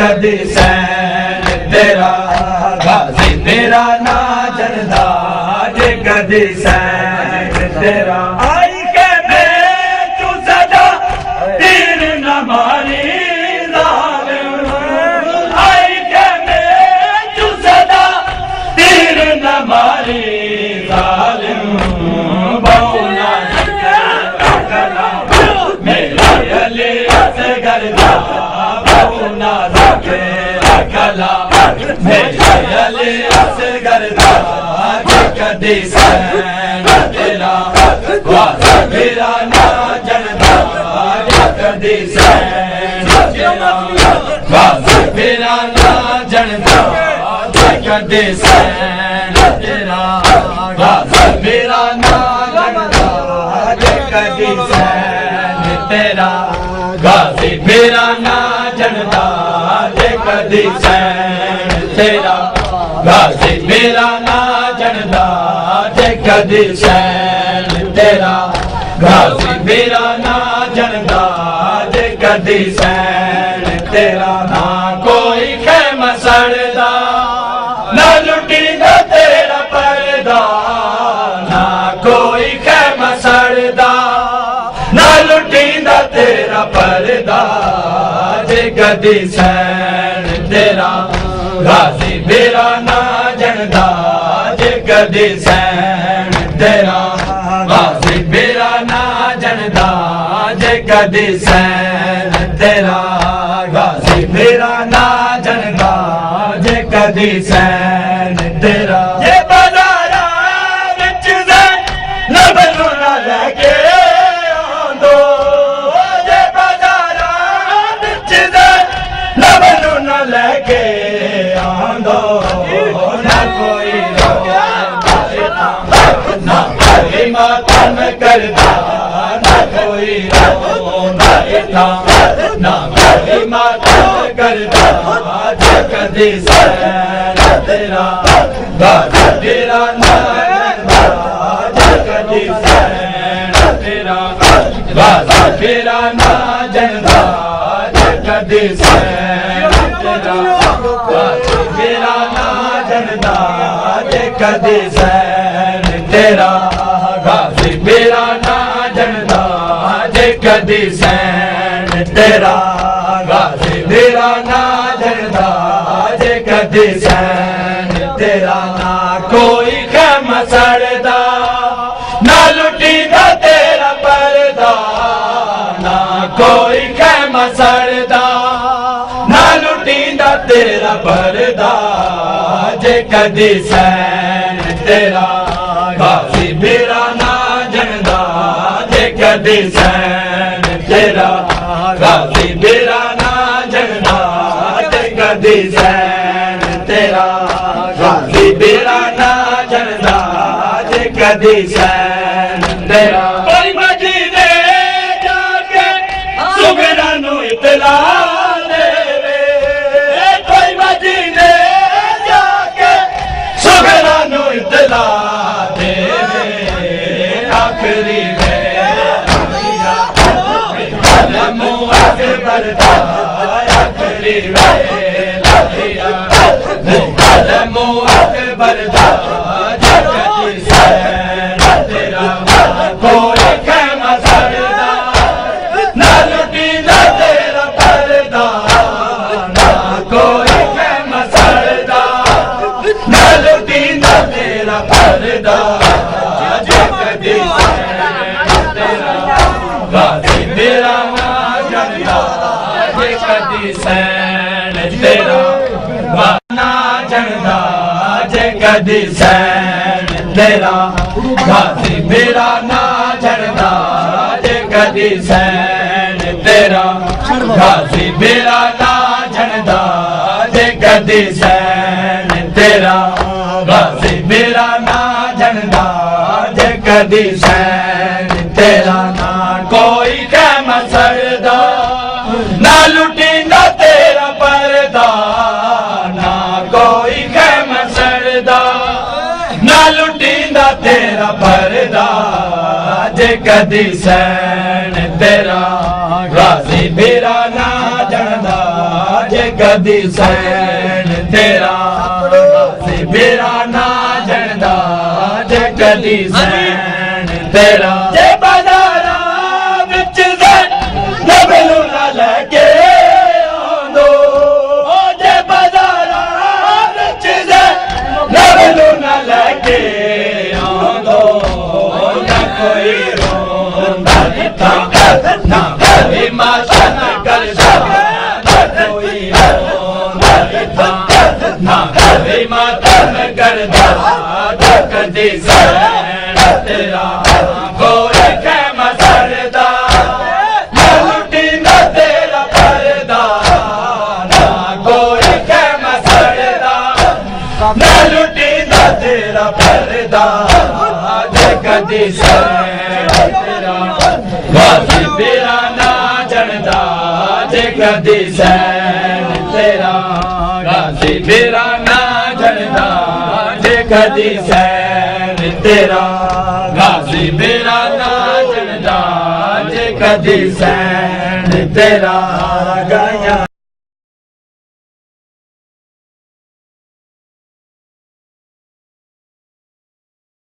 कदी सैन तेरा गाजी मेरा ना जनदा जे कदी सैन तेरा आई के मैं तू सदा तीर न मारी जालिम आई के मैं तू सदा तीर न मारी जालिम बहुना मेरा अली असगर दा बहुना कला मेरा अली असगर दा कदी सैन तेरा वादा मेरा ना जनदा कदी सैन तेरा वादा मेरा ना जनदा कदी सैन तेरा वादा मेरा ना जनदा कदी सैन तेरा गाजी मेरा ना जनदा कदी सैन तेरा गाजी मेरा ना जनदा कदी सैन तेरा गाजी मेरा ना जनदा कदी सैन तेरा ना कोई खैमा सड़दा ना लुटीदा तेरा पर्दा ना कोई खैमा सड़दा ना लुटीदा तेरा पर्दा जे कदी सैन तेरा गाजी मेरा ना जनदा जे कदी सैन तेरा गाजी मेरा ना जनदा जे कदी सैन तेरा गाजी मेरा ना जनदा जे कदी सैन तेरा ये बाजारा विच दे नबलू ना लेके आंदो ये बाजारा विच दे नबलू ना लेके आंदो ना कोई ना कोई मातम करदा ना कोई ना कोई मातम करदा जे कदी सैन तेरा गाजी मेरा ना जे कदी सैन तेरा गाजी मेरा ना जनदा जे कदी सैन तेरा गाजी मेरा ना जनदा जे कदी सैन तेरा गाजी मेरा ना जनदा जे कदी सैन तेरा गाजी मेरा ना जनदा जे कदी सैन तेरा ना कोई खैमा सड़दा ना लुटीदा तेरा पर्दा ना कोई खैमा सड़दा ना लुटीदा तेरा पर्दा जे कदी सैन तेरा गाजी मेरा ना जनदा जे कदी सैन तेरा गाजी मेरा ना जनदा जे कदी सैन तेरा गाजी मेरा ना जनदा जे कदी सैन तेरा कोई मदीने जाके सुगरा नु इतला देवे कोई मदीने जाके सुगरा नु इतला देवे आखिरी बरदा आखिरी वेला बरदा जगती सैन तेरा कोई खैमा सड़दा ना लुटीदा तेरा पर्दा ना कोई खैमा सड़दा ना लुटीदा तेरा पर्दा जगती सैन तेरा गाजी मेरा कदी सैन तेरा ना जनदा जे कदी सैन तेरा गाजी मेरा ना जनदा जे कदी सैन तेरा गाजी मेरा ना जनदा जे कदी सैन तेरा गाजी मेरा ना जनदा जे कदी सैन तेरा ना कोई खैमा सड़दा ना लुटीदा तेरा पर्दा ना कोई खैमा सड़दा ना लुटीदा तेरा पर्दा जे कदी सैन तेरा गाजी मेरा ना जनदा जे कदी सैन तेरा गाजी मेरा ना जनदा जे कदी सैन तेरा जे बाजारा विच नबलू ना लगे आंदो ओ जे बाजारा विच नबलू ना लगे आंदो ना कोई रोंदा था ना कोई माशन करदा ना कोई रोंदा था ना कोई मातम करदा कदी सैन तेरा कोई खैमा सरदा ना लुटींदा तेरा परदा ना कोई खैमा सरदा ना लुटींदा तेरा परदा जे कदी सैन तेरा गाजी मेरा ना जनदा जे कदी सैन तेरा गाजी मेरा ना जनदा जे कदी सैन तेरा गाजी मेरा ना जनदा जे कदी सैन तेरा गाया